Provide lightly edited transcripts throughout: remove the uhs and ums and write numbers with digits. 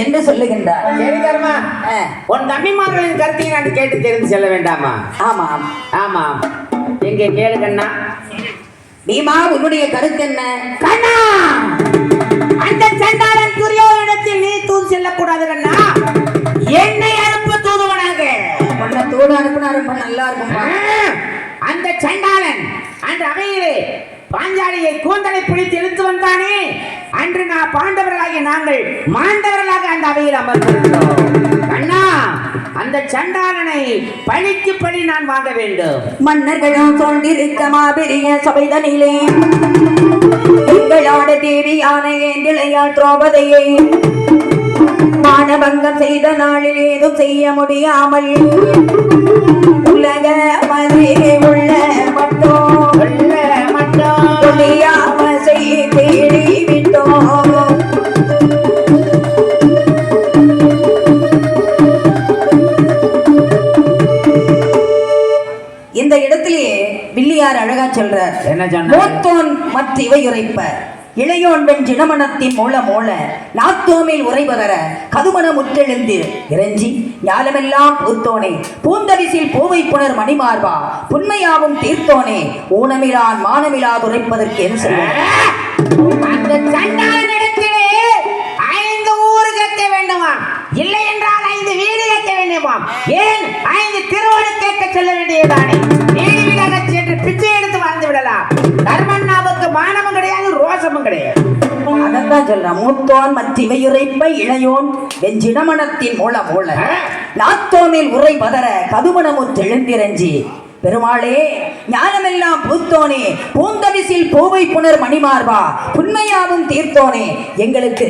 என்று சொல்லுகின்றார். சரி தர்மா, உன் தம்பிமார்களின் கருத்தை நான் கேட்டு தெரிந்து செல்ல வேண்டாமா? ஆமாம் ஆமாம், எங்கே கேளு கண்ணா. பீமா, உன்னுடைய கருத்து என்ன? கண்ணா, அந்த சண்டாளன் துரியோதனத்தில் நீ தூது செல்லக்கூடாது கண்ணா. என்னை அனுப்ப தூதுவனாக. உன்னை தூது அனுப்பினா ரொம்ப நல்லா இருக்கும்பா. அந்த சண்டாளன் அன்று அவையிலே பாஞ்சாலியை கூந்தலை பிடித்து இழுத்து வந்தானே, அன்று நான் பாண்டவர்களாகிய நாங்கள் மாண்டவர்களாக அந்த அவையில் அமர்ந்திருந்தோம். கண்ணா, அந்த சண்டாளனை பழிக்கு பழி நான் வாங்க வேண்டும். மன்னர்களும் தோன்றிருக்க மாபெரிய சபைதனிலே எங்களோட தேவியான ஏந்திழையால் திரௌபதியை மானபங்கம் செய்த நாளில் ஏதும் செய்ய முடியாமல் உலக மதிலே உள்ள மட்டும் தேடி விட்டோம். இந்த இடத்திலேயே வில்லியார் அழகா சொல்றார். மூத்தோன் மற்ற இவை உரைப்ப இளையோன் வெண் ஜினமனத்தின் மூல மூல நாத்தோமில் உரைபதர கதுமண முற்றெழுந்து இறைஞ்சி ஞாலமெல்லாம் பூத்தோனே பூந்தரிசில் பூவை புனர் மணிமார்பா புன்மையாவும் தீர்த்தோனே ஊனமிலான் மானமிலாது உரைப்பதற்கு என்ன சொல்ல? அந்த சண்டாளனிடத்திலே 5 ஊர் கேட்க வேண்டுமா? இல்லை என்றால் 5 வீடு கேட்க வேண்டுமா? ஏன் 5 திருவடி கேட்க சொல்ல வேண்டியதானே? வீடு வீடாக சென்று பிச்சை எடுத்து வாழ்ந்து விடலாம். தர்மண்ணாவுக்கு மானமும் கிடையாது, ரோசமும் கிடையாது. அதான் சொல்றான். மூத்தோன் மற்ற இவையுரைப்ப இளையோன் வெஞ்சிடமனத்தின் மூல மூல நாத்தோமில் உரை பதற கதுமணமுற்று எழுந்திரஞ்சி பெருமாளே ஞானமெல்லாம் பூத்தோனே பூந்தவிசில் பூவை புனர் மணிமார்பா புன்மையாவும் தீர்த்தோனே எங்களுக்கு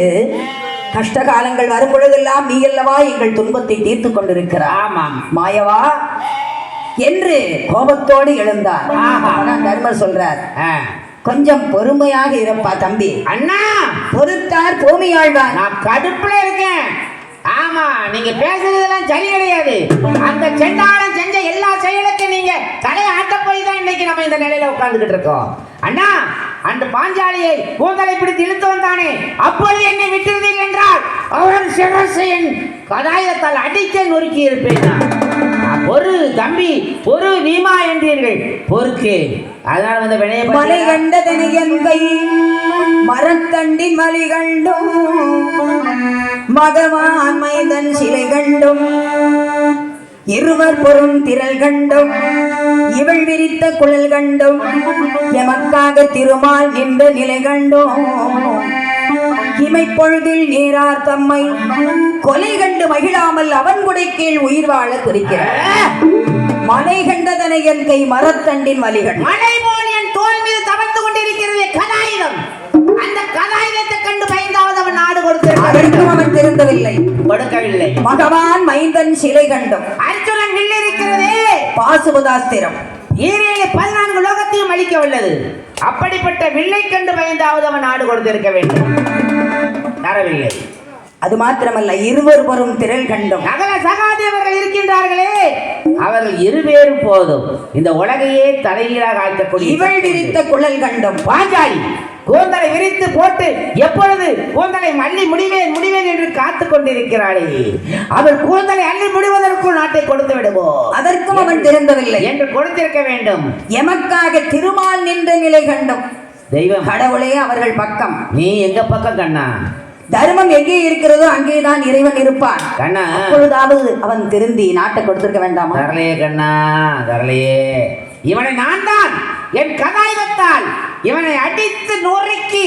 கஷ்ட காலங்கள் வரும் பொழுதெல்லாம் நீ அல்லவா எங்கள் துன்பத்தை தீர்த்து கொண்டிருக்கிறார் மாயவா என்று கோபத்தோடு எழுந்தார். தர்மர் சொல்றார், கொஞ்சம் பொறுமையாக இருப்பா தம்பி. அண்ணா, பொறுத்தார் பூமியாழ்வார். நான் கடுப்புல இருக்கேன். ஆமா, நீங்க பேசுறதெல்லாம் சரி கிடையாது. அந்த செண்டாளன் செஞ்ச எல்லா செயலுக்கும் நீங்க தலையை ஆட்ட போய் தான் இன்னைக்கு நம்ம இந்த நிலையில உட்கார்ந்துகிட்டு இருக்கோம். அண்ணா, அந்த பாஞ்சாலியை கூந்தலை பிடித்து இழுத்து வந்தானே, அப்பொழுது என்னை விட்டிருந்தீர்கள் என்றால் அவன் சிரசையின் கதாயத்தால் அடிக்க நொறுக்கி இருப்பேன். பொறு தம்பி, பொறு வீமா என்றீர்கள், பொறுக்கு. அதனால வந்து மலை கண்டதனை என் கை மரத்தண்டின் மலை கண்டும் மகவான் மைதன் சிலை கண்டும் இருவர் பொறும் திரள் கண்டும் இவள் விரித்த குழல் கண்டும் எமக்காக திருமால் நின்ற நிலை கண்டும் இமைப்பொழுதில் நீரார் தம்மை கொலை கண்டு மகிழாமல் அவன் குடை கீழ் உயிர் வாழ குறிக்கிறார். மலை கண்டதனை என் கை மரத்தண்டின் வலிகள் மலை போல் என் தோல் மீது தவழ்ந்து கொண்டிருக்கிறது கதாயுதம். அந்த கதாயுதத்தை கண்டு பயந்தாவது அவன் நாடு கொடுத்திருக்கும். அவன் திருந்தவில்லை, கொடுக்கவில்லை. பகவான் மைந்தன் சிலை கண்டும் அர்ஜுனன் வில் இருக்கிறதே பாசுபதாஸ்திரம் 14 லோகத்தையும் அளிக்க உள்ளது. அப்படிப்பட்ட வில்லை கண்டு பயந்தாவது அவன் நாடு கொடுத்திருக்க வேண்டும், தரவில்லை. அது மாத்திரமல்ல, இருவர் வரும் திரள் கண்டும் நகர சகாதேவர்கள் இருக்கின்றார்களே, அவர்கள் இருவேறும் போதும் இந்த உலகையே தலைகீழாக ஆக்கக்கூடிய இவள் விரித்த குழல் கண்டும் பாஞ்சாலி கூந்தலை விரித்து போட்டு எப்பொழுது கூந்தலை அள்ளி முடிவேன் என்று காத்துக் கொண்டிருக்கிறாளே, அவள் கூந்தலை அள்ளி முடிவதற்குள் நாட்டை கொடுத்து விடுவோம். அதற்கும் அவன் திருந்தவில்லை என்று கொடுத்திருக்க வேண்டும். எமக்காக திருமால் நின்ற நிலை கண்டும் தெய்வம் கடவுளே அவர்கள் பக்கம். நீ எங்க பக்கம் கண்ணா? தர்மம் எங்கே இருக்கிறதோ அங்கேதான் இறைவன் இருப்பான் கண்ணா. அப்பொழுதாவது அவன் திருந்தி நாட்டை கொடுத்திருக்க வேண்டாமா? தரலையே கண்ணா, தரலையே. இவனை நான் தான் என் கதாயுதத்தால் இவனை அடித்து நொறுக்கி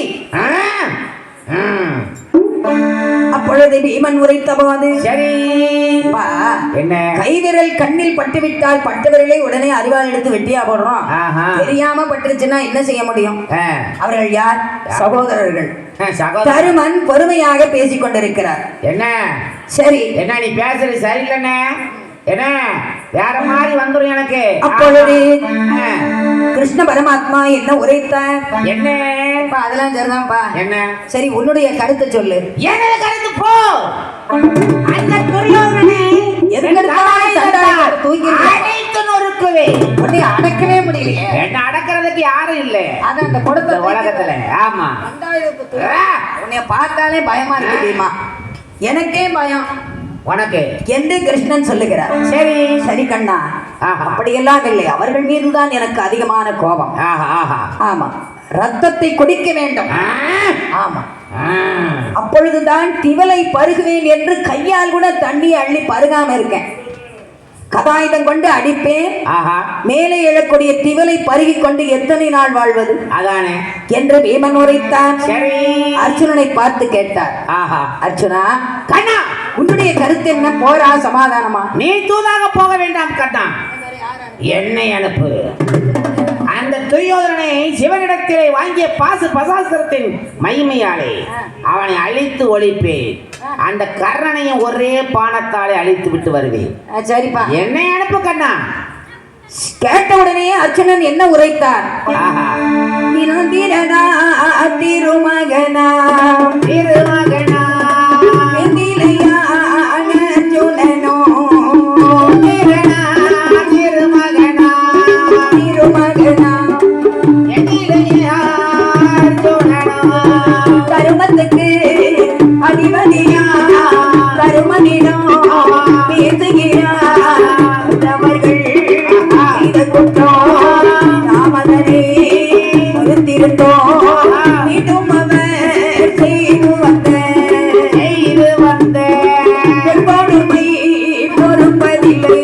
அப்பொழுது பீமன் உரைத்த போது, சரி என்ன கைவிரல் கண்ணில் பட்டுவிட்டால் பட்டவர்களை உடனே அறிவால் எடுத்து வெட்டியா போடுறோம். தெரியாம பட்டுருச்சுன்னா என்ன செய்ய முடியும்? அவர்கள் யார்? சகோதரர்கள். தருமன் பொறுமையாக பேசிக் கொண்டிருக்கிறார். என்ன சரி, என்ன நீ பேசுறது சரியில்லைன்னு என்ன வேற மாதிரி வந்துடும் எனக்கு. அப்பொழுது கிருஷ்ண பரமாத்மா என்ன உரைத்தார்? என்ன? அதெல்லாம் சரிதான்ப்பா. என்ன? சரி, உன்னுடைய கருத்தை சொல்லு. என்னோட கருத்து போ. அந்த துரியோதனனை அடக்கவே முடியலையே. என்ன அடக்கிறதுக்கு யாரும் இல்லை அந்த கொடுத்த உலகத்துல. ஆமா, உன்னைய பார்த்தாலே பயமா இருக்கு. எனக்கே பயம் உனக்கு என்று கிருஷ்ணன் சொல்லுகிறார். சரி சரி கண்ணா, ஆஹா. அப்படியெல்லாம் இல்லை, அவர்கள் மீதுதான் எனக்கு அதிகமான கோபம். ஆஹா ஆஹா ஆமா, ரத்தத்தை குடிக்க வேண்டும். ஆ, ஆமா, ஆ. அப்பொழுதுதான் திவலை பருகுவேன் என்று கையால் கூட தண்ணியை அள்ளி பருகாம இருக்கேன். கதாயுதம் கொண்டு அடிப்பேன், ஆஹா மேலே எழக்கூடிய திவலை பருகி கொண்டு எத்தனை நாள் வாழ்வது அதானே என்று பீமன் உரைத்தான். சரி அர்ஜுனனை பார்த்து கேட்டார். ஆஹா அர்ஜுனா, கண்ணா, உன்னுடைய கருத்து என்ன? போரா சமாதானமா? நீ தூதாக போக வேண்டாம் கண்ணா, என்னை அனுப்பு. அந்த துரியோதனனை சிவனிடத்திலே வாங்கிய பசாஸ்திரத்தின் மகிமையாலே அவனை அழித்து ஒழிப்பேன். அந்த கர்ணனையும் ஒரே பானத்தாலே அழித்து விட்டு வருவேன். சரிப்பா, என்னை அனுப்பு கண்ணா. கேட்ட உடனே அர்ஜுனன் என்ன உரைத்தார்? ஆஹா. திருமகனா திருமகனா அர்ஜுனனோ திருமகனா திருமகனா கருமத்துக்கு அதிபதியா கருமனிடம் பேசுகிறார். அவர்கள் செய்த குற்றம் நாம் அதனை பொறுத்திருந்தோம். மீண்டும் அவர் செய்து வந்த கொடுமை பொறுப்பதில்லை.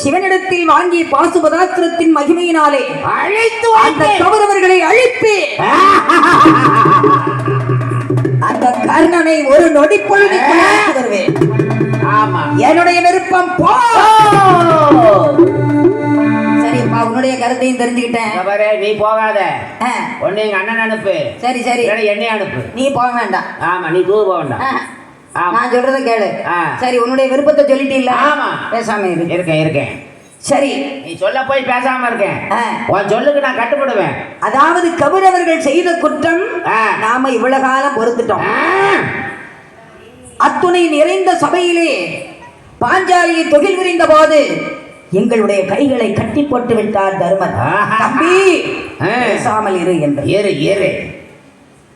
சிவனிடத்தில் வாங்கிய பாசுபதாஸ்திரத்தின் மகிமையினாலே அழைத்து அந்த கௌரவர்களை அழிப்பே. அந்த கர்ணனை ஒரு நொடி பொழுதுக்குள் அழைத்து வருவேன். ஆமா, என்னுடைய விருப்பம் போ. சரிப்பா, உன்னுடைய கருத்தையும் தெரிஞ்சுக்கிட்டேன். பாரு, நீ போகாத. ஆ, ஒண்ணு எங்க அண்ணன் அனுப்பு, சரி சரி, இல்லைன்னா என்னை அனுப்பு. நீ போக வேண்டாம். ஆமா, நீ தூது போக வேண்டாம். ஆ, ஆமா. நான் சொல்றத கேளு. ஆ. சரி, உன்னுடைய விருப்பத்தை சொல்லிட்டீல்ல? ஆமா. பேசாம இரு. இருக்கேன். சரி, நீ சொல்ல போய் பேசாம இருக்கேன். ஆ. உன் சொல்லுக்கு நான் கட்டுப்படுவேன். அதாவது கௌரவர்கள் செய்த குற்றம் ஆ. நாம இவ்வளவு காலம் பொறுத்துட்டோம். ஆ. அத்துணை நிறைந்த சபையிலே பாஞ்சாலியை தொகில் விரிந்த போது எங்களுடைய கைகளை கட்டி போட்டு விட்டார் தர்மர். ஆஹா. தம்பி, ஆ. பேசாமல் இரு என்று. ஏறு.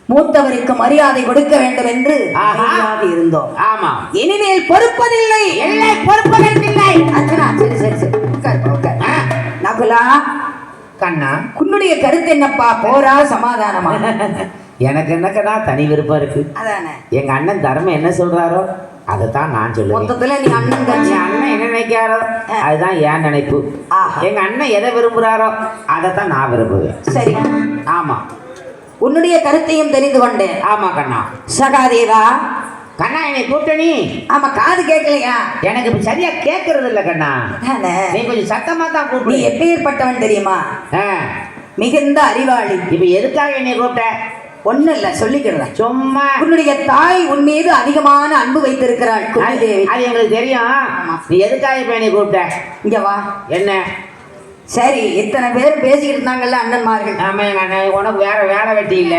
மூத்தவருக்கு மரியாதை கொடுக்க வேண்டும் என்று ஆஹா. அமைதியாக இருந்தோம். ஆமா, இனிமேல் பொறுப்பதில்லை. இல்லை, பொறுப்பதற்கில்லை. அர்ச்சனா, சரி உட்கார். ஆ. நகுலா, கண்ணா, உன்னுடைய கருத்து என்னப்பா? போரா சமாதானமா? எனக்கு என்னக்கண்ணா தனி விருப்பம் இருக்கு. அதானே, எங்க அண்ணன் தர்மம் என்ன சொல்றாரோ அதைத்தான் நான் சொல்லுவேன். மொத்தத்துல நீ அண்ணன் கட்சி. என் அண்ணன் என்ன நினைக்கிறாரோ அதுதான் என் நினைப்பு. ஆஹா. எங்க அண்ணன் எதை விரும்புறாரோ அதைத்தான் நான் விரும்புவேன். சரி, ஆமா, உன்னுடைய கருத்தையும் தெரிந்து கொண்டேன். ஆமா கண்ணா. சகாதேவா, கண்ணா, என்னை கூப்பிட்ட ஆமா, காது கேட்கலையா? எனக்கு இப்ப சரியா கேட்கறது இல்ல கண்ணா. அதானே. நீ கொஞ்சம் சத்தமா தான் நீ கூப்பிடு. எப்பேற்பட்டவன் தெரியுமா? ஆ. மிகுந்த அறிவாளி. இப்ப எதுக்காக என்னை கூப்பிட்ட? ஒண்ணு இல்ல, சொல்லிக்கிறேன். சும்மா. உன்னுடைய தாய் உன் மீது அதிகமான அன்பு வைத்திருக்கிறாள், குந்திதேவி. அது எங்களுக்கு தெரியும். நீ எதுக்காக இப்ப என்னை கூப்பிட்ட? இங்க வா. என்ன? சரி, இத்தனை பேர் பேசிக்கிட்டு இருந்தாங்கல்ல அண்ணன்மார்கள். ஆமா, எங்க அண்ணன் உனக்கு வேற வேலை வெட்டி இல்ல.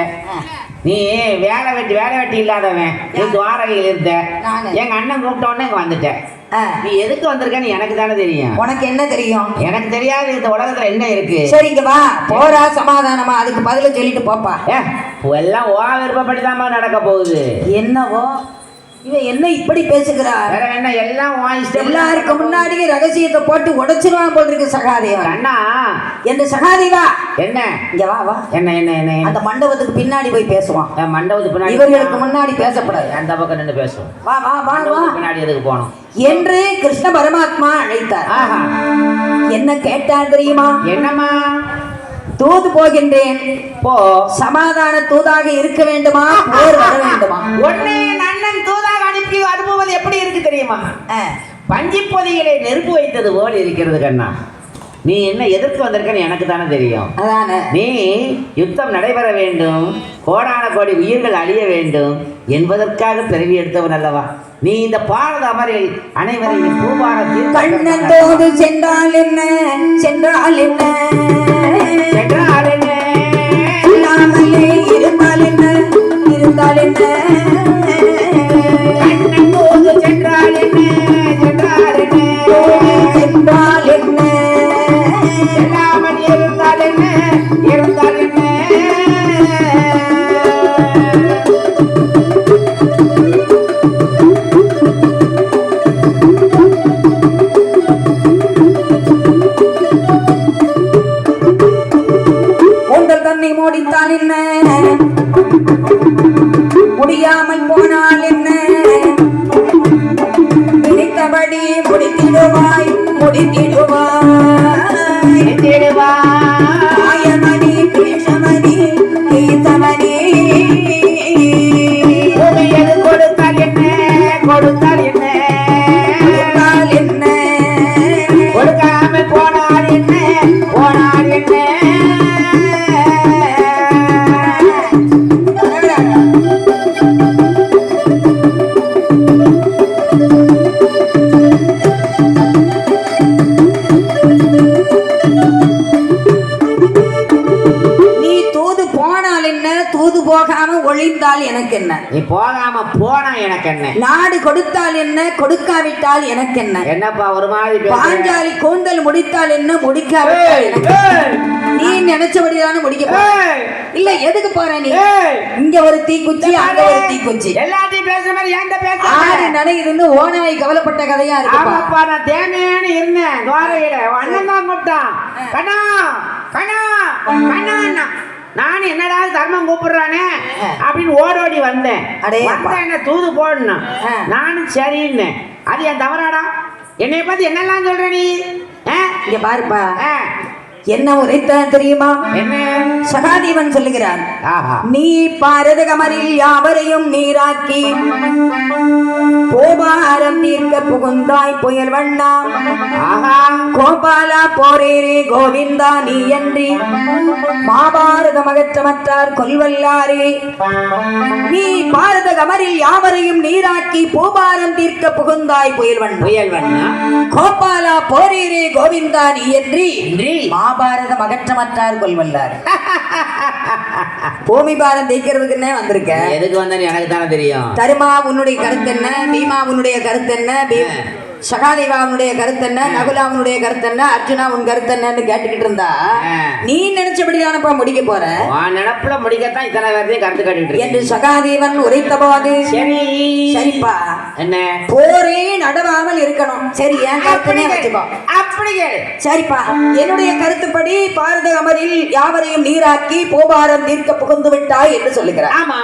நீ வேலை வெட்டி இல்லாதவன். நீ துவாரகையில் இருந்த. நானு. எங்க அண்ணன் கூப்பிட்ட உடனே இங்க வந்துட்டேன். நீ எதுக்கு வந்திருக்கன்னு எனக்கு தானே தெரியும். உனக்கு என்ன தெரியும்? எனக்கு தெரியாது இந்த உலகத்துல என்ன இருக்கு. சரி, இங்க வா. போரா சமாதானமா? அதுக்கு பதில சொல்லிட்டு போப்பா. எல்லாம் ஓ விருப்பப்படிதாம்மா நடக்க போகுது. என்னவோ இவன் என்ன இப்படி பேசுகிறார்? வேற என்ன, எல்லாம் எல்லாருக்கு முன்னாடியே ரகசியத்தை போட்டு உடைச்சிருவான் போல் இருக்கு சகாதேவன். அண்ணா, என்று சகாதேவா, என்ன? இங்க வா வா. என்ன அந்த மண்டபத்துக்கு பின்னாடி போய் பேசுவான். மண்டபத்துக்கு பின்னாடி? இவர்களுக்கு முன்னாடி பேசப்படாது. அந்த பக்கம் நின்று பேசுவோம். வா வா வா வா. பின்னாடி எதுக்கு போனோம் என்று கிருஷ்ண பரமாத்மா அழைத்தார். ஆஹா. என்ன கேட்டார் தெரியுமா? என்னம்மா? தூது போகின்றேன், போ. சமாதான தூதாக இருக்க வேண்டுமா, போர் வர வேண்டுமா? உடனே அண்ணன் தூதாக அனுப்பி அனுப்புவது எப்படி இருக்கு தெரியுமா? பஞ்சி பொதிகளை நெருப்பு வைத்தது போல் இருக்கிறது கண்ணா. நீ என்ன எதற்கு வந்திருக்கன்னு எனக்கு தானே தெரியும். அதானே. நீ யுத்தம் நடைபெற வேண்டும், கோடான கோடி உயிர்கள் அழிய வேண்டும் என்பதற்காக பிறவி எடுத்தவன் அல்லவா? நீ இந்த பாரத அமரில் அனைவரையும் பூபாரத்தில் கண்ணத்தோடு சென்றால் என்ன, சென்றால் என்ன, சென்றால் என்ன, இல்லாமலே இருந்தால் என்ன, இருந்தால் என்ன, கண்ணத்தோடு சென்றால் என்ன, சென்றால் என்ன, சென்றால் என்ன, செல்லாமல் இருந்தால் என்ன இருந்தால் என்ன தன்னை மூடித்தான் என்ன முடியாமல் போனால் என்ன நினைத்தபடி முடித்திடுவாய் ஆயமணி கிருஷ்ணமணி கீதமணி கொடுத்தால் என்ன கொடுத்தால் என்ன கொடுக்காம போனால் என்ன போனால் என்ன போகாம ஒளிந்தால் எனக்கு என்ன நீ போகாம போனா எனக்கு என்ன நாடு கொடுத்தால் என்ன கொடுக்காவிட்டால் எனக்கு என்ன என்னப்பா ஒரு மாதிரி பாஞ்சாலி கூந்தல் முடித்தால் என்ன முடிக்காவிட்டால் நீ நினைச்சபடிதானே முடிக்க இல்ல எதுக்கு போற நீ இங்க ஒரு தீக்குச்சி அங்க ஒரு தீக்குச்சி எல்லாத்தையும் பேசுற மாதிரி ஏன்டா பேச ஆறு நடையிருந்து ஓனாய் கவலைப்பட்ட கதையா இருக்குப்பா நான் தேமையான இருந்தேன் துவாரையில அண்ணன் தான் கூப்பிட்டான் கண்ணா கண்ணா கண்ணா நான் என்னடா தர்மம் கூப்பிடுறானே அப்படின்னு ஓடோடி வந்தேன் என்ன தூது போடணும் நானும் சரின்னு அது என் தவறாடா என்னைய பத்தி என்னெல்லாம் சொல்ற நீ இங்க பாருப்பா என்ன உரைத்தான் தெரியுமா என்ன சகாதேவன் சொல்லுகிறான் நீ பாரதகமரில் யாவரையும் நீராக்கி கோபாரம் தீர்க்க புகுந்தாய் புயல் வண்ணா கோபாலா போரேரே கோவிந்தா நீ என்றி மாபாரத மகற்றமற்றார் கொல்வல்லாரே நீ பாரத கமரில் யாவரையும் நீராக்கி பூபாரம் தீர்க்க புகுந்தாய் புயல் வண்ணா கோபாலா போரேரே கோவிந்தா நீ என்றி பாரத மகற்றமற்றார் கொல்வல்லார் பூமி பாரம் தேய்க்கிறதுக்குன்னே வந்திருக்க எதுக்கு வந்த எனக்கு தானே தெரியும் தருமா உன்னுடைய கருத்து என்ன பீமா உன்னுடைய கருத்து என்ன சகாதேவாவுடைய கருத்து என்ன நகுலாவுடைய கருத்து என்ன அர்ஜுனா உன் கருத்து என்னன்னு கேட்டுக்கிட்டு இருந்தா நீ நினைச்சபடிதானப்பா முடிக்க போற நினப்புல முடிக்கத்தான் இத்தனை பேர்த்தையும் கருத்து காட்டிட்டு என்று சகாதேவன் உரைத்த போது சரிப்பா என்ன போரே நடவாமல் இருக்கணும் சரி என் கருத்துனே வச்சுக்கோ அப்படி கேளு சரிப்பா என்னுடைய கருத்துப்படி பாரத அமரில் யாவரையும் நீராக்கி போபாரம் தீர்க்க புகுந்து விட்டாய் என்று சொல்லுகிறார் ஆமா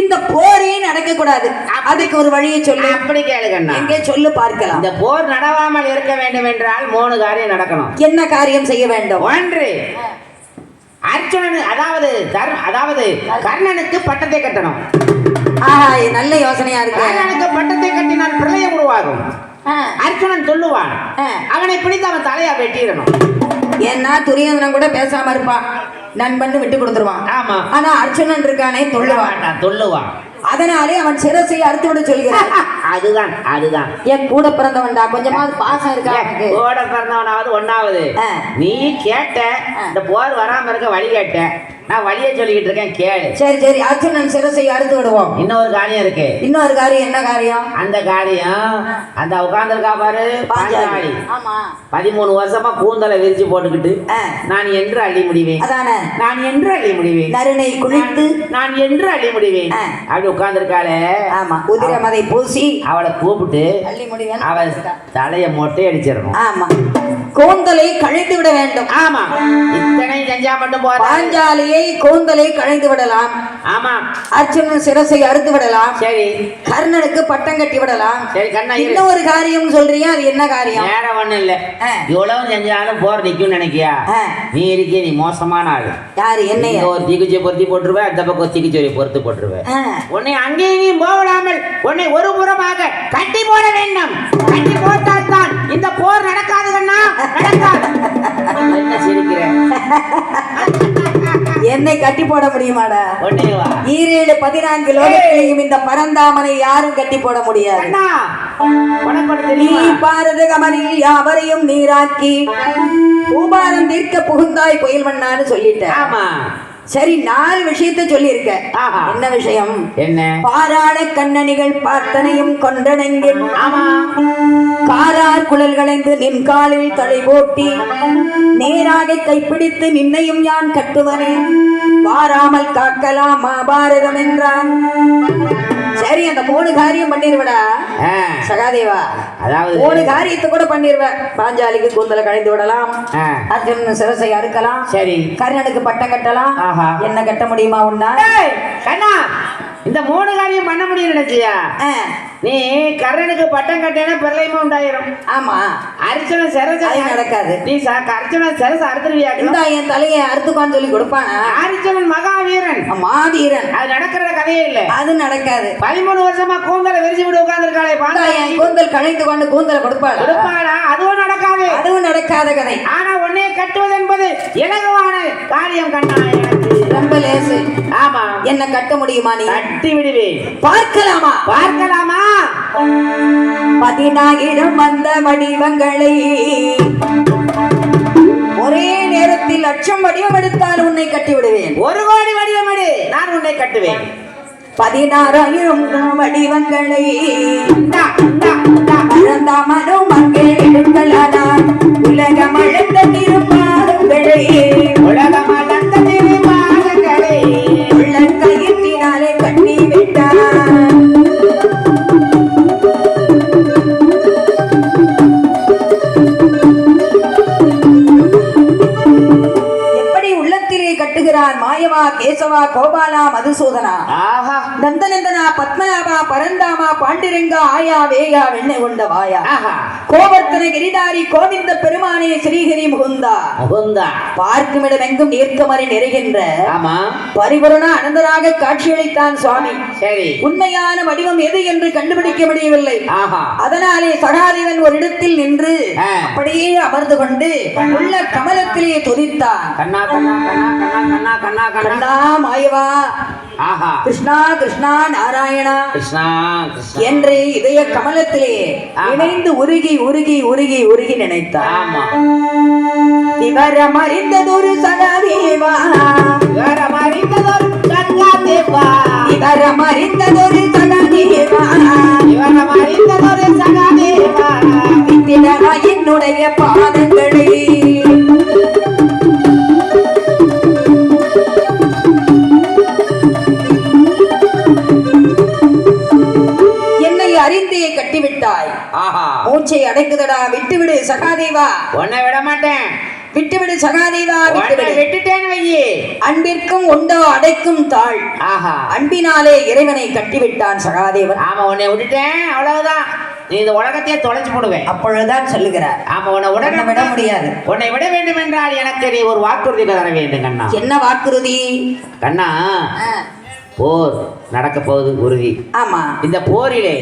இந்த போரே நடக்க கூடாது அதுக்கு ஒரு வழியை சொல்லு அப்படி கேளுங்க எங்கே சொல்லு பார்க்கலாம் இந்த போர் நடவாமல் இருக்க வேண்டும் என்றால் 3 காரியம் நடக்கணும் என்ன காரியம் செய்ய வேண்டும் ஒன்று அர்ஜுனன் அதாவது கர்ணனுக்கு பட்டத்தை கட்டணும் நல்ல யோசனையா இருக்கு கர்ணனுக்கு பட்டத்தை கட்டினால் பிரளயம் உருவாகும் அர்ஜுனன் சொல்லுவான் அவனை பிடித்து அவன் தலையா வெட்டிடணும் ஏன்னா துரியோதனன் கூட பேசாம இருப்பான் நண்பன் விட்டு கொடுத்துருவான் ஆமா ஆனா அர்ஜுனன் இருக்கானே சொல்லுவான் அதனாலே அவன் சிரசை அறுத்து விட சொல்கிறான் அதுதான் என் கூட பிறந்தவன்டா கொஞ்சமாவது பாசம் இருக்கா கூட பிறந்தவனாவது ஒன்னாவது நீ கேட்ட இந்த போர் வராம இருக்க வழி கேட்ட நான் வழியை சொல்லிக்கிட்டு இருக்கேன் கேளு சரி அர்ஜுனன் சிரசை அறுத்து விடுவோம் இன்னொரு காரியம் இருக்கு இன்னொரு காரியம் என்ன காரியம் அந்த காரியம் அந்த உட்கார்ந்துருக்கா பாரு பாஞ்சாலி 13 வருஷமா கூந்தலை விரிச்சு போட்டுக்கிட்டு நான் என்று அள்ளி முடிவேன் அதானே நான் என்று அள்ளி முடிவேன் நறுனை குளித்து நான் என்று அள்ளி முடிவேன் அப்படி உட்கார்ந்துருக்காளே ஆமா உதிரமதை பூசி அவளை கூப்பிட்டு அள்ளி முடிவேன் அவள் தலைய மொட்டை அடிச்சிடணும் ஆமா கூந்தலை கழித்து விட வேண்டும் ஆமா இத்தனை செஞ்சா மட்டும் போற பாஞ்சாலியை கூந்தலை கழித்து விடலாம் ஆமா அர்ஜுனன் சிரசை அறுத்து விடலாம் சரி கர்ணனுக்கு பட்டம் கட்டி விடலாம் சரி கண்ணா இன்னொரு காரியம் சொல்றியா அது என்ன காரியம் வேற ஒண்ணும் இல்ல இவ்வளவு செஞ்சாலும் போர் நிக்கும் நினைக்கியா நீ இருக்கே நீ மோசமான ஆளு யாரு என்னைய ஒரு தீக்குச்சியை பொருத்தி போட்டுருவேன் அந்த பக்கம் தீக்குச்சியை பொறுத்து போட்டுருவேன் உன்னை அங்கேயும் போகலாமல் உன்னை ஒரு புறமாக கட்டி போட வேண்டும் கட்டி போட்டால்தான் இந்த போர் நடக்காது கண்ணா நடக்காது என்ன சிரிக்கிற என்னை கட்டி போட முடியுமாடா 14 லோகத்திலையும் இந்த பரந்தாமனை யாரும் கட்டி போட முடியாது நீ பாரத கமரில் யாவரையும் நீராக்கி பூபாரம் தீர்க்க புகுந்தாய் புயல் வண்ணான்னு சொல்லிட்ட சரி 4 விஷயத்தை சொல்லியிருக்க. ஆஹா. என்ன விஷயம்? என்ன? பாராட கண்ணணிகள் பார்த்தனையும் கொண்டனங்கில் ஆமா. காரார் குழல் களைந்து நின் காலில் தலை போட்டி நேராக கைப்பிடித்து நின்னையும் யான் கட்டுவனே வாராமல் காக்கலாம் மகாபாரதம் என்றான். சரி அந்த 3 காரியம் பண்ணிருவடா சகாதேவா. அதாவது 3 காரியத்தை கூட பண்ணிருவ. பாஞ்சாலிக்கு கூந்தலை களைந்து விடலாம், அர்ஜுனன் சிரசை அறுக்கலாம், சரி கர்ணனுக்கு பட்டம் கட்டலாம். ஆஹா. என்ன கட்ட முடியுமா உன்னா? கண்ணா இந்த 3 காரியம் பண்ண முடியும் நினைச்சியா? நீ கர்ணனுக்கு பட்டம் கட்டேன்னா பிரளயமா உண்டாயிரும். ஆமா. அர்ஜுனன் சிரச நடக்காது. நீ அர்ஜுனன் சிரச அறுத்துருவியா? இந்த என் தலையை அறுத்துக்கான்னு சொல்லி கொடுப்பானா? அர்ஜுனன் மகாவீரன், மாவீரன். அது நடக்கிற கதையே இல்ல. அது நடக்காது. 13 வருஷமா கூந்தலை விரிச்சு விட்டு உட்கார்ந்துருக்காளே கூந்தல் களைந்து கொண்டு கூந்தலை கொடுப்பாளா? அதுவும் நடக்காது. அதுவும் நடக்காத கதை. ஆனா உன்னை கட்டுவது என்பது இலகுவான காரியம் கண்ணா. ரொம்ப லேசு. ஆமா. என்ன கட்ட முடியுமா? நீ கட்டி விடுவேன். பார்க்கலாமா? பார்க்கலாமா? 10,000 வந்த வடிவங்களை ஒரே நேரத்தில் லட்சம் வடிவம் எடுத்தால் உன்னை கட்டி விடுவேன். 1 கோடி வடிவம் எடு, நான் உன்னை கட்டுவேன். 16,000 வடிவங்களை மறந்தாமலும் அங்கே எடுக்கலானால் உலகம் அழைத்த திருப்பாதங்களை உள்ளங்கையினாலே கட்டி விட்டான். எப்படி உள்ளத்திலே கட்டுகிறான்? மாயவா, கேசவா, கோபாலா, மதுசூதனா, நந்தநந்தனா, பத்மநாபா, பரந்தாமா, பாண்டிரங்கா, ஆயா, வேயா, வெண்ணெய் கொண்ட வாயா, கோவர்த்தன கிரிதாரி, கோவிந்த பெருமானே, ஸ்ரீஹரி முகுந்தா. பார்க்குமிடம் எங்கும் நீர்க்கமறி நிறைகின்ற பரிபூரண அனந்தராக காட்சியளித்தான் சுவாமி. சரி, உண்மையான வடிவம் எது என்று கண்டுபிடிக்க முடியவில்லை. அதனாலே சகாதேவன் ஒரு இடத்தில் நின்று அப்படியே அமர்ந்து கொண்டு உள்ள கமலத்திலே துதித்தான். கண்ணா கண்ணா கண்ணா கண்ணா கண்ணா கண்ணா மாயவா, கிருஷ்ணா கிருஷ்ணா நாராயணா கிருஷ்ணா என்று இதய கமலத்திலே இணைந்து உருகி உருகி உருகி உருகி நினைத்தான். விவரம் அறிந்ததொரு சகாதேவா, விவரம் அறிந்ததொரு சகாதேவா, விவரம் அறிந்ததொரு சகாதேவா, விவரம் அறிந்ததொரு சகாதேவா, வித்திடவா என்னுடைய பாதங்களை. அறிந்தே கட்டிவிட்டாய். மூச்சை அடைக்குதடா, விட்டுவிடு சகாதேவா. உன்னை விட மாட்டேன். விட்டுவிடு சகாதேவா, விட்டுட்டேன்னு வையே. அன்பிற்கும் உண்டோ அடைக்கும் தாழ். அன்பினாலே இறைவனை கட்டிவிட்டான் சகாதேவன். ஆமா, உன்னை விட்டுட்டேன், அவ்வளவுதான். நீ இந்த உலகத்தையே தொலைச்சு போடுவேன். அப்பொழுதுதான் சொல்லுகிறார். ஆமா, உன்னை உடனே விட முடியாது. உன்னை விட வேண்டும் என்றால் எனக்கு நீ ஒரு வாக்குறுதி தர வேண்டும் கண்ணா. என்ன வாக்குறுதி கண்ணா? போர் நடக்க போவது உறுதி. ஆமா, இந்த போரிலே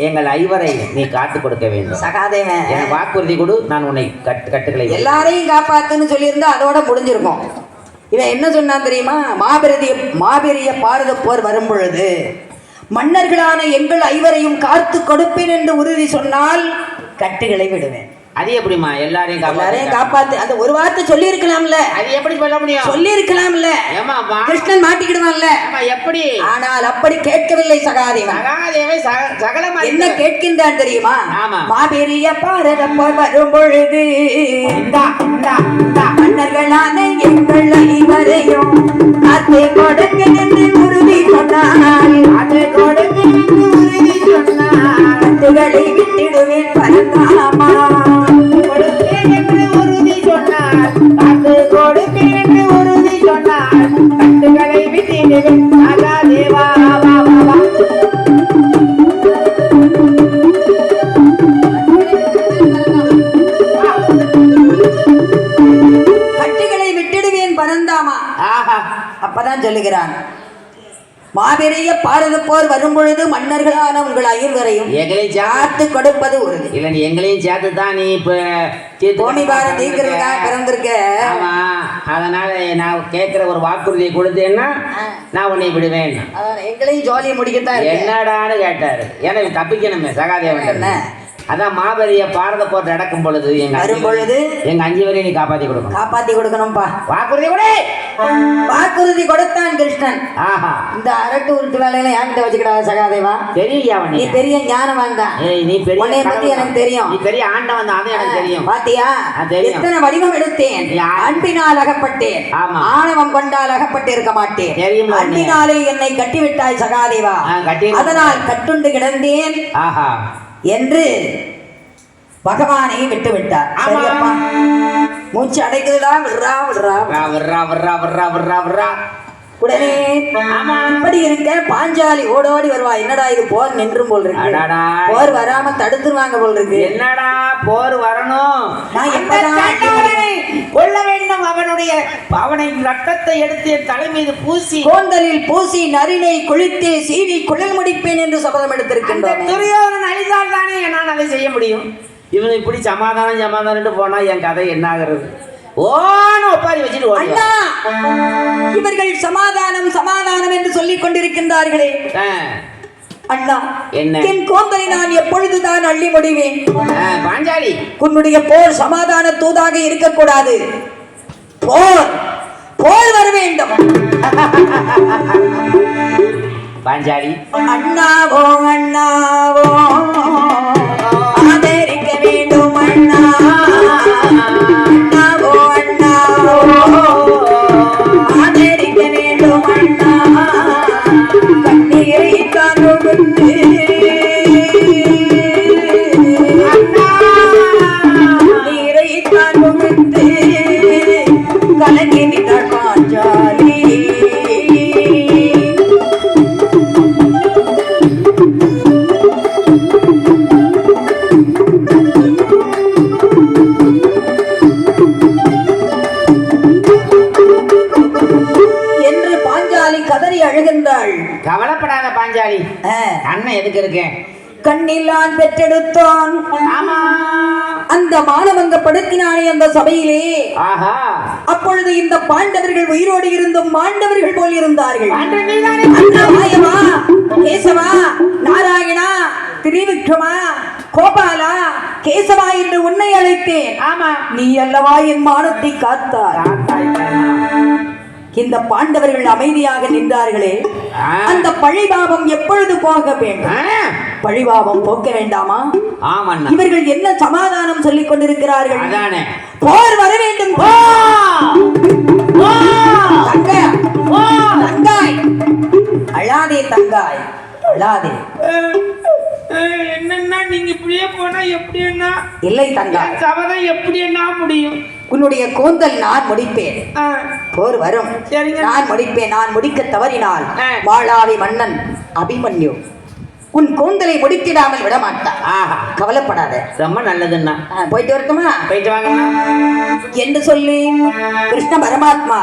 எங்கள் ஐவரை நீ காத்து கொடுக்க வேண்டும். சகாதேவன் என் வாக்குறுதி கொடு, நான் உன்னை கட்டுகளை எல்லாரையும் காப்பாத்துன்னு சொல்லியிருந்தா அதோட முடிஞ்சிருக்கும். இவன் என்ன சொன்னான் தெரியுமா? மாபெரிய பாரத போர் வரும் பொழுது மன்னர்களான எங்கள் ஐவரையும் காத்து கொடுப்பேன் என்று உறுதி சொன்னால் கட்டுகளை விடுவேன். அது எப்படிமா? எல்லாரையும் காப்பாத்து. அந்த ஒரு வார்த்தை சொல்லி இருக்கலாம்ல. அது எப்படி சொல்ல முடியும்? சொல்லி இருக்கலாம்ல. கிருஷ்ணன் மாட்டிக்கிடுவான்ல. எப்படி? ஆனால் அப்படி கேட்கவில்லை சகாதேவன். என்ன கேட்கின்றான் தெரியுமா? மாபெரிய பாரத போர் வரும் பொழுது மன்னர்களான எங்கள் ஐவரையும் காத்து கொடுங்க என்று உறுதி சொன்னால், அது கொடுங்க என்று உறுதி சொன்னால் கட்டுகளை விட்டிடுவேன் பரந்தாமா. கட்டுகளை விட்டுடுவேன் பரந்தாமா. அப்பதான் சொல்லுகிறான், மாபெரிய பாரத போர் வரும் பொழுது மன்னர்களான உங்கள் ஐவரையும் எங்களையும் சேர்த்து கொடுப்பது உறுதி. இல்ல, நீ எங்களையும் சேர்த்து தான் நீ இப்ப கோமிபாரம் தீர்க்கிறதுக்காக பிறந்திருக்க. ஆமா, அதனால நான் கேட்கிற ஒரு வாக்குறுதியை கொடுத்தேன்னா நான் உன்னை விடுவேன். எங்களையும் ஜோலியை முடிக்கத்தான். என்னடான்னு கேட்டாரு. எனக்கு தப்பிக்கணுமே சகாதேவன். என்ன அதான் மாபெரிய பாரத போர் நடக்கும் பொழுது வரும் பொழுது எங்க 5 பேரையும் நீ காப்பாத்தி கொடுக்கணும்பா. வாக்குறுதி கொடு. வாக்குறுதி கொடுத்தான் கிருஷ்ணன். ஆஹா, இந்த அரட்டு உருட்டு வேலையில என்கிட்ட வச்சுக்கிடா சகாதேவா. தெரியலையா நீ பெரிய ஞானவான் தான். நீ பெரிய உன்னை பத்தி எனக்கு தெரியும். நீ பெரிய ஆண்டவன் தான், அது எனக்கு தெரியும். பாத்தியா, தெரியும். எத்தனை வடிவம் எடுத்தேன். அன்பினால் அகப்பட்டேன், ஆணவம் கொண்டால் அகப்பட்டு இருக்க மாட்டேன். அன்பினாலே என்னை கட்டிவிட்டாய் சகாதேவா, அதனால் கட்டுண்டு கிடந்தேன் என்று பகவானை விட்டு விட்டார். சரியப்பா, மூச்சு அடைக்குதுடா, விடுறா விடுறா விடுறா விடுறா விடுறா விடுறா விடுறா. உடனே இப்படி இருக்க பாஞ்சாலி ஓடோடி வருவா. என்னடா இது போர் நின்றும் போல் இருக்கு, போர் வராம தடுத்துருவாங்க போல் இருக்கு. என்னடா போர் வரணும், நான் எப்பதான் கொள்ள வேண்டும். அவனை ரத்தத்தை எடுத்து என் தலை மீது பூசி, கோந்தலில் பூசி, நரினை குளித்தே சீவி குழல் முடிப்பேன் என்று சபதம் எடுத்திருக்கின்றோம். துரியோதனன் அழிந்தால் தானே நான் அதை செய்ய முடியும். இவன் இப்படி சமாதானம் போனா என் கதை என்ன ஆகிறது? ஒப்பாரி வச்சுட்டு அண்ணா, இவர்கள் சமாதானம் சமாதானம் என்று சொல்லிக் கொண்டிருக்கின்றார்களே அண்ணா, என் கோந்தலை நான் எப்பொழுதுதான் அள்ளி முடிவேன். பாஞ்சாலி, உன்னுடைய போர் சமாதான தூதாக இருக்கக்கூடாது. போர் போர் வர வேண்டும். பாஞ்சாலி, அண்ணாவோ அண்ணாவோ ஆதரிக்க வேண்டும். அண்ணா அண்ணாவோ அண்ணாவோ ஆதரிக்க வேண்டும். அண்ணா கண்ணீரை காணுவது நீரை காணுவது கலங்கி நின்றாள் பாஞ்சாலி. அழுகின்றாள். கவலைப்படாத பாஞ்சாலி, அண்ணன் எதுக்கு இருக்கேன். கண்ணில்லான் பெற்றெடுத்தான். ஆமா, அந்த மானவங்கப்படுத்தினானே அந்த சபையிலே. ஆஹா, அப்பொழுது இந்த பாண்டவர்கள் உயிரோடு இருந்தும் மாண்டவர்கள் போல் இருந்தார்கள். மாயவா, கேசவா, நாராயணா, திரிவிக்ரமா, கோபாலா, கேசவா என்று உன்னை அழைத்தேன். ஆமா, நீ அல்லவா என் மானத்தை காத்தாய். இந்த பாண்டவர்கள் அமைதியாக நின்றார்களே, அந்த பழிபாவம் எப்பொழுது போக வேண்டும்? பழிபாவம் போக்க வேண்டாமா? இவர்கள் என்ன சமாதானம் சொல்லிக் கொண்டிருக்கிறார்கள்? போர் வர வேண்டும். தங்காய், அழாதே தங்காய், அழாதே. என்னன்னா நீங்க இப்படியே போனா எப்படி என்ன? இல்லை தங்காய், சபதம் எப்படி என்ன முடியும்? உன்னுடைய கூந்தல் நான் முடிப்பேன். போர் வரும், நான் முடிப்பேன். நான் முடிக்க தவறினால் வாளாவி மன்னன் அபிமன்யு உன் கூந்தலை முடித்திடாமல் விட மாட்டான். கவலைப்படாத, ரொம்ப நல்லதுன்னா. போயிட்டு வரட்டுமா? போயிட்டு வாங்க என்று சொல்லி கிருஷ்ண பரமாத்மா